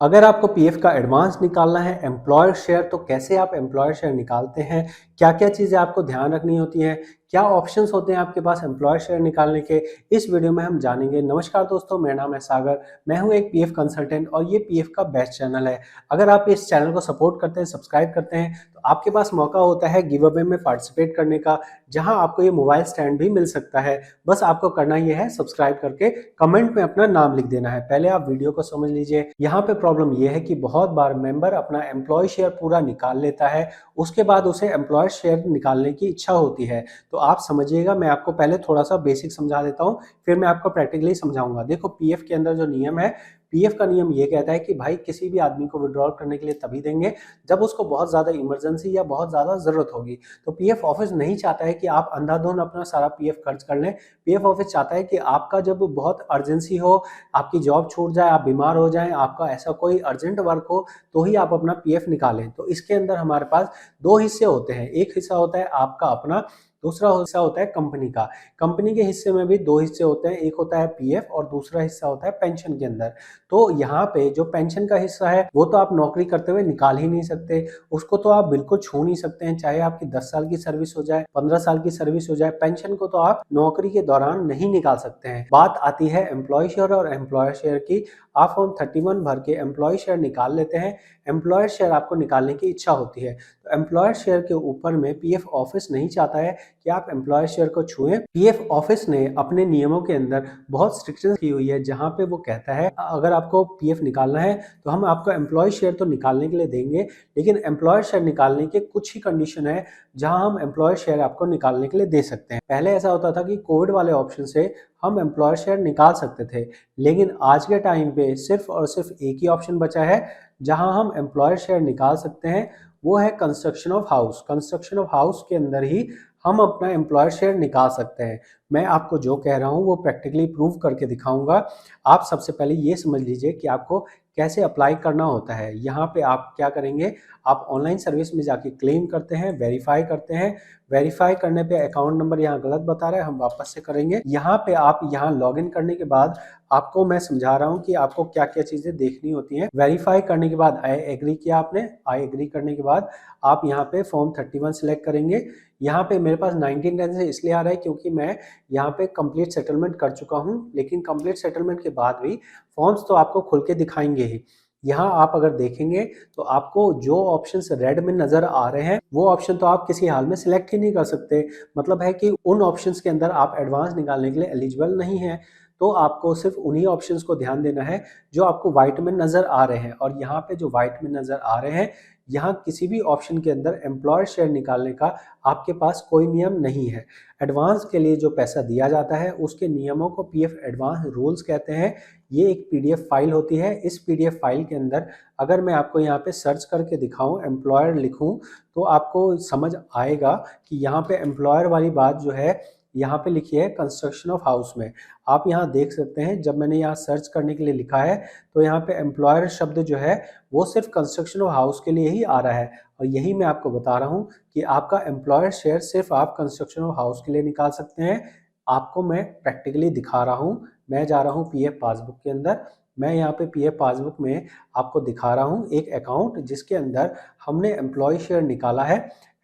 अगर आपको पीएफ का एडवांस निकालना है, एम्प्लॉयर शेयर, तो कैसे आप एम्प्लॉयर शेयर निकालते हैं, क्या-क्या चीज़ें आपको ध्यान रखनी होती हैं, क्या ऑप्शंस होते हैं आपके पास एम्प्लॉयर शेयर निकालने के, इस वीडियो में हम जानेंगे। नमस्कार दोस्तों, मेरा नाम है सागर, मैं हूं एक पीएफ कंसल्टेंट और ये पीएफ का बेस्ट चैनल है। अगर आप इस चैनल को सपोर्ट करते हैं, सब्सक्राइब करते हैं, तो आपके पास मौका होता है गिव अवे में पार्टिसिपेट करने का, जहां आपको ये मोबाइल स्टैंड भी मिल सकता है। बस आपको करना ये है, सब्सक्राइब करके कमेंट में अपना नाम लिख देना है। पहले आप वीडियो को समझ लीजिए। यहाँ पे प्रॉब्लम ये है कि बहुत बार मेंबर अपना एम्प्लॉय शेयर पूरा निकाल लेता है, उसके बाद उसे एम्प्लॉयर शेयर निकालने की इच्छा होती है। तो आप समझिएगा, मैं आपको पहले थोड़ा सा बेसिक समझा देता हूँ, फिर मैं आपको प्रैक्टिकली समझाऊंगा। देखो, पीएफ के अंदर जो नियम है, पीएफ का नियम ये कहता है कि भाई किसी भी आदमी को विड्रॉल करने के लिए तभी देंगे जब उसको बहुत ज्यादा इमरजेंसी या बहुत ज्यादा जरूरत होगी। तो पीएफ ऑफिस नहीं चाहता है कि आप अंधाधुंध अपना सारा पीएफ खर्च कर लें। पीएफ ऑफिस चाहता है कि आपका जब बहुत अर्जेंसी हो, आपकी जॉब छूट जाए, आप बीमार हो जाएं, आपका ऐसा कोई अर्जेंट वर्क हो, तो ही आप अपना पीएफ निकालें। तो इसके अंदर हमारे पास दो हिस्से होते हैं। एक हिस्सा होता है आपका अपना, दूसरा हिस्सा होता है कंपनी का। कंपनी के हिस्से में भी दो हिस्से होते हैं, एक होता है पीएफ और दूसरा हिस्सा होता है पेंशन के अंदर। तो यहाँ पे जो पेंशन का हिस्सा है, वो तो आप नौकरी करते हुए निकाल ही नहीं सकते, उसको तो आप बिल्कुल छू नहीं सकते हैं, चाहे आपकी 10 साल की सर्विस हो जाए, 15 साल की सर्विस हो जाए, पेंशन को तो आप नौकरी के दौरान नहीं निकाल सकते हैं। बात आती है एम्प्लॉय शेयर और एम्प्लॉयर शेयर की। आप फॉर्म 31 भर के एम्प्लॉय शेयर निकाल लेते हैं, एम्प्लॉयर शेयर आपको निकालने की इच्छा होती है। तो एम्प्लॉयर शेयर के ऊपर में पीएफ ऑफिस नहीं चाहता है कि आप एम्प्लॉयर शेयर को छुएं। पीएफ ऑफिस ने अपने नियमों के अंदर बहुत स्ट्रिक्शन की हुई है, जहां पे वो कहता है अगर आपको पीएफ निकालना है तो हम आपको एम्प्लॉय शेयर तो निकालने के लिए देंगे, लेकिन एम्प्लॉयर शेयर निकालने के कुछ ही कंडीशन है जहां हम एम्प्लॉयर शेयर आपको निकालने के लिए दे सकते हैं। पहले ऐसा होता था कि कोविड वाले ऑप्शन से हम एम्प्लॉयर शेयर निकाल सकते थे, लेकिन आज के टाइम पे सिर्फ और सिर्फ एक ही ऑप्शन बचा है जहां हम एम्प्लॉयर शेयर निकाल सकते हैं, वो है construction of house. Construction of house के अंदर ही हम अपना एम्प्लॉयर शेयर निकाल सकते हैं। मैं आपको जो कह रहा हूं वो प्रैक्टिकली प्रूव करके दिखाऊंगा। आप सबसे पहले ये समझ लीजिए कि आपको कैसे अप्लाई करना होता है। यहाँ पे आप क्या करेंगे, आप ऑनलाइन सर्विस में जाके क्लेम करते हैं, वेरीफाई करते हैं। वेरीफाई करने पे अकाउंट नंबर यहाँ गलत बता रहा है, हम वापस से करेंगे। यहाँ पे आप यहाँ लॉग इन करने के बाद आपको मैं समझा रहा हूँ कि आपको क्या क्या चीजें देखनी होती हैं। वेरीफाई करने के बाद आई एग्री किया आपने, आई एग्री करने के बाद आप यहाँ पे फॉर्म 31 सिलेक्ट करेंगे। यहाँ पे मेरे पास 1910 से इसलिए आ रहा है क्योंकि मैं यहाँ पे कंप्लीट सेटलमेंट कर चुका हूँ, लेकिन कंप्लीट सेटलमेंट के बाद भी फॉर्म्स तो आपको खुल के दिखाएंगे ही। यहाँ आप अगर देखेंगे तो आपको जो ऑप्शंस रेड में नजर आ रहे हैं, वो ऑप्शन तो आप किसी हाल में सिलेक्ट ही नहीं कर सकते। मतलब है कि उन ऑप्शंस के अंदर आप एडवांस निकालने के लिए एलिजिबल नहीं है। तो आपको सिर्फ उन्हीं ऑप्शंस को ध्यान देना है जो आपको व्हाइट में नजर आ रहे हैं। और यहाँ पे जो व्हाइट में नजर आ रहे हैं, यहाँ किसी भी ऑप्शन के अंदर एम्प्लॉयर शेयर निकालने का आपके पास कोई नियम नहीं है। एडवांस के लिए जो पैसा दिया जाता है उसके नियमों को पीएफ एडवांस रूल्स कहते हैं। ये एक पीडीएफ फाइल होती है। इस पीडीएफ फाइल के अंदर अगर मैं आपको यहाँ पे सर्च करके दिखाऊं, एम्प्लॉयर लिखूं, तो आपको समझ आएगा कि यहाँ पे एम्प्लॉयर वाली बात जो है यहाँ पे लिखी है कंस्ट्रक्शन ऑफ हाउस में। आप यहाँ देख सकते हैं, जब मैंने यहाँ सर्च करने के लिए लिखा है तो यहाँ पे एम्प्लॉयर शब्द जो है वो सिर्फ कंस्ट्रक्शन ऑफ हाउस के लिए ही आ रहा है। और यही मैं आपको बता रहा हूँ कि आपका एम्प्लॉयर शेयर सिर्फ आप कंस्ट्रक्शन ऑफ हाउस के लिए निकाल सकते हैं। आपको मैं प्रैक्टिकली दिखा रहा हूँ। मैं जा रहा हूँ पीएफ पासबुक के अंदर। मैं यहाँ पे पीएफ पासबुक में आपको दिखा रहा हूँ एक अकाउंट जिसके अंदर हमने एम्प्लॉय शेयर निकाला है।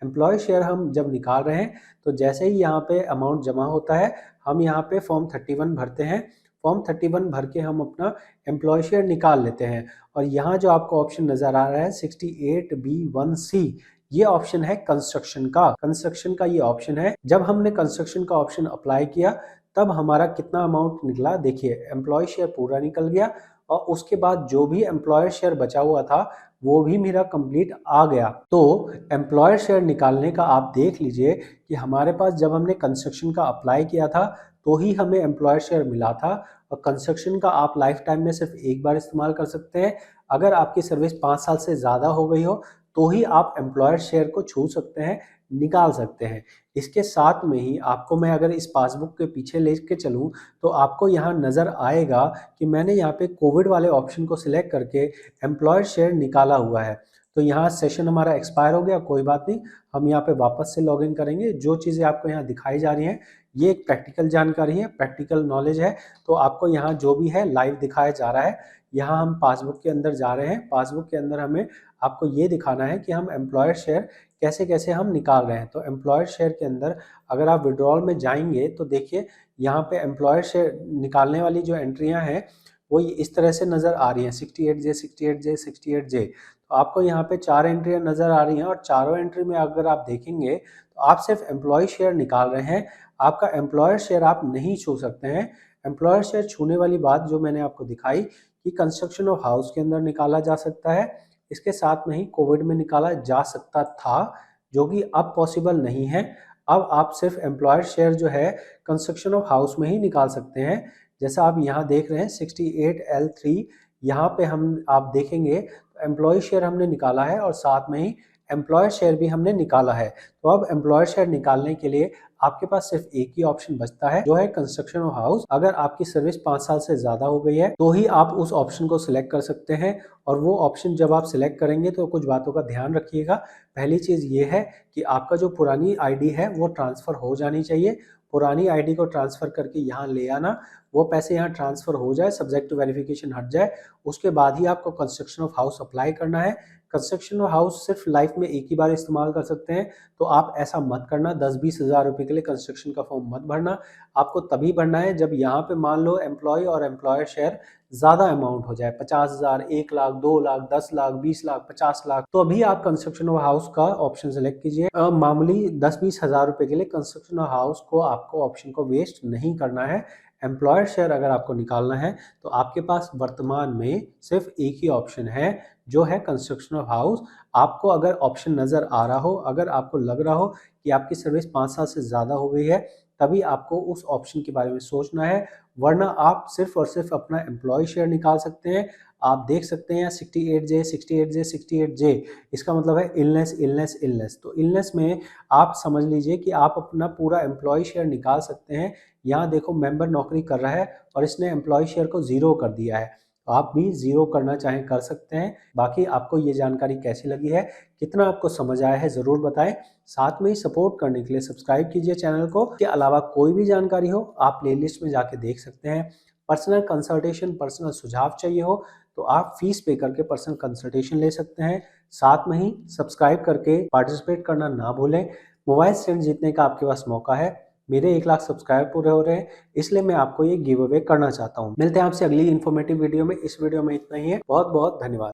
एम्प्लॉय शेयर हम जब निकाल रहे हैं तो जैसे ही यहाँ पे अमाउंट जमा होता है, हम यहाँ पे फॉर्म 31 भरते हैं। फॉर्म 31 भर के हम अपना एम्प्लॉय शेयर निकाल लेते हैं। और यहाँ जो आपको ऑप्शन नजर आ रहा है 68B1C, ये ऑप्शन है कंस्ट्रक्शन का। कंस्ट्रक्शन का ये ऑप्शन है। जब हमने कंस्ट्रक्शन का ऑप्शन अप्लाई किया तब हमारा कितना अमाउंट निकला, देखिए एम्प्लॉय शेयर पूरा निकल गया और उसके बाद जो भी एम्प्लॉयर शेयर बचा हुआ था वो भी मेरा कंप्लीट आ गया। तो एम्प्लॉयर शेयर निकालने का आप देख लीजिए कि हमारे पास जब हमने कंस्ट्रक्शन का अप्लाई किया था तो ही हमें एम्प्लॉयर शेयर मिला था। और कंस्ट्रक्शन का आप लाइफ टाइम में सिर्फ एक बार इस्तेमाल कर सकते हैं। अगर आपकी सर्विस 5 साल से ज़्यादा हो गई हो तो ही आप एम्प्लॉयर शेयर को छू सकते हैं, निकाल सकते हैं। इसके साथ में ही आपको मैं अगर इस पासबुक के पीछे लेके चलूं तो आपको यहाँ नज़र आएगा कि मैंने यहाँ पे कोविड वाले ऑप्शन को सिलेक्ट करके एम्प्लॉयर शेयर निकाला हुआ है। तो यहाँ सेशन हमारा एक्सपायर हो गया, कोई बात नहीं, हम यहाँ पे वापस से लॉगिन करेंगे। जो चीज़ें आपको यहाँ दिखाई जा रही हैं ये एक प्रैक्टिकल जानकारी है, प्रैक्टिकल नॉलेज है। तो आपको यहाँ जो भी है लाइव दिखाया जा रहा है। यहाँ हम पासबुक के अंदर जा रहे हैं। पासबुक के अंदर हमें आपको ये दिखाना है कि हम एम्प्लॉयर शेयर कैसे-कैसे हम निकाल रहे हैं। तो एम्प्लॉयर शेयर के अंदर अगर आप विड्रॉल में जाएँगे तो देखिए यहाँ पे एम्प्लॉयर शेयर निकालने वाली जो एंट्रियाँ हैं वो इस तरह से नज़र आ रही हैं 68J, 68J, 68J। तो आपको यहाँ पे 4 एंट्रियाँ नज़र आ रही हैं और चारों एंट्री में अगर आप देखेंगे तो आप सिर्फ एम्प्लॉय शेयर निकाल रहे हैं। आपका एम्प्लॉयर शेयर आप नहीं छू सकते हैं। एम्प्लॉयर शेयर छूने वाली बात जो मैंने आपको दिखाई कि कंस्ट्रक्शन ऑफ हाउस के अंदर निकाला जा सकता है। इसके साथ में ही कोविड में निकाला जा सकता था, जो कि अब पॉसिबल नहीं है। अब आप सिर्फ एम्प्लॉयर शेयर जो है कंस्ट्रक्शन ऑफ हाउस में ही निकाल सकते हैं। जैसा आप यहाँ देख रहे हैं 68L3, यहाँ पे हम आप देखेंगे तो एम्प्लॉय शेयर हमने निकाला है और साथ में ही एम्प्लॉयर शेयर भी हमने निकाला है। तो अब एम्प्लॉयर शेयर निकालने के लिए आपके पास सिर्फ एक ही ऑप्शन बचता है, जो है कंस्ट्रक्शन ऑफ हाउस। अगर आपकी सर्विस 5 साल से ज़्यादा हो गई है तो ही आप उस ऑप्शन को सिलेक्ट कर सकते हैं। और वो ऑप्शन जब आप सिलेक्ट करेंगे तो कुछ बातों का ध्यान रखिएगा। पहली चीज़ ये है कि आपका जो पुरानी आईडी है वो ट्रांसफ़र हो जानी चाहिए। पुरानी आईडी को ट्रांसफ़र करके यहाँ ले आना, वो पैसे यहाँ ट्रांसफ़र हो जाए, सब्जेक्ट टू वेरिफिकेशन हट जाए, उसके बाद ही आपको कंस्ट्रक्शन ऑफ हाउस अप्लाई करना है। कंस्ट्रक्शन ऑफ हाउस सिर्फ लाइफ में एक ही बार इस्तेमाल कर सकते हैं, तो आप ऐसा मत करना। 10-20 हज़ार रुपये के लिए कंस्ट्रक्शन का फॉर्म मत भरना। आपको तभी भरना है जब यहाँ पे मान लो एम्प्लॉय और एम्प्लॉयर शेयर ज़्यादा अमाउंट हो जाए, 50,000, 1 लाख, 2 लाख, 10 लाख, 20 लाख, 50 लाख, तो अभी आप कंस्ट्रक्शन ऑफ हाउस का ऑप्शन सेलेक्ट कीजिए। मामूली 10-20 हज़ार रुपये के लिए कंस्ट्रक्शन ऑफ हाउस को आपको ऑप्शन को वेस्ट नहीं करना है। एम्प्लॉयर शेयर अगर आपको निकालना है तो आपके पास वर्तमान में सिर्फ एक ही ऑप्शन है, जो है कंस्ट्रक्शन ऑफ हाउस। आपको अगर ऑप्शन नज़र आ रहा हो, अगर आपको लग रहा हो कि आपकी सर्विस 5 साल से ज़्यादा हो गई है, तभी आपको उस ऑप्शन के बारे में सोचना है, वरना आप सिर्फ और सिर्फ अपना एम्प्लॉय शेयर निकाल सकते हैं। आप देख सकते हैं 68J, 68J, 68J, इसका मतलब है इलनेस, इलनेस, इलनेस। तो इलनेस में आप समझ लीजिए कि आप अपना पूरा एम्प्लॉय शेयर निकाल सकते हैं। यहाँ देखो मेंबर नौकरी कर रहा है और इसने एम्प्लॉय शेयर को ज़ीरो कर दिया है। तो आप भी ज़ीरो करना चाहें कर सकते हैं। बाकी आपको ये जानकारी कैसी लगी है, कितना आपको समझ आया है, ज़रूर बताएं। साथ में ही सपोर्ट करने के लिए सब्सक्राइब कीजिए चैनल को। इसके अलावा कोई भी जानकारी हो आप प्लेलिस्ट में जाके देख सकते हैं। पर्सनल कंसल्टेशन, पर्सनल सुझाव चाहिए हो तो आप फीस पे करके पर्सनल कंसल्टेशन ले सकते हैं। साथ में ही सब्सक्राइब करके पार्टिसिपेट करना ना भूलें। मोबाइल स्टैंड जीतने का आपके पास मौका है। मेरे 1 लाख सब्सक्राइबर पूरे हो रहे हैं, इसलिए मैं आपको ये गिव अवे करना चाहता हूँ। मिलते हैं आपसे अगली इन्फॉर्मेटिव वीडियो में। इस वीडियो में इतना ही है। बहुत बहुत धन्यवाद।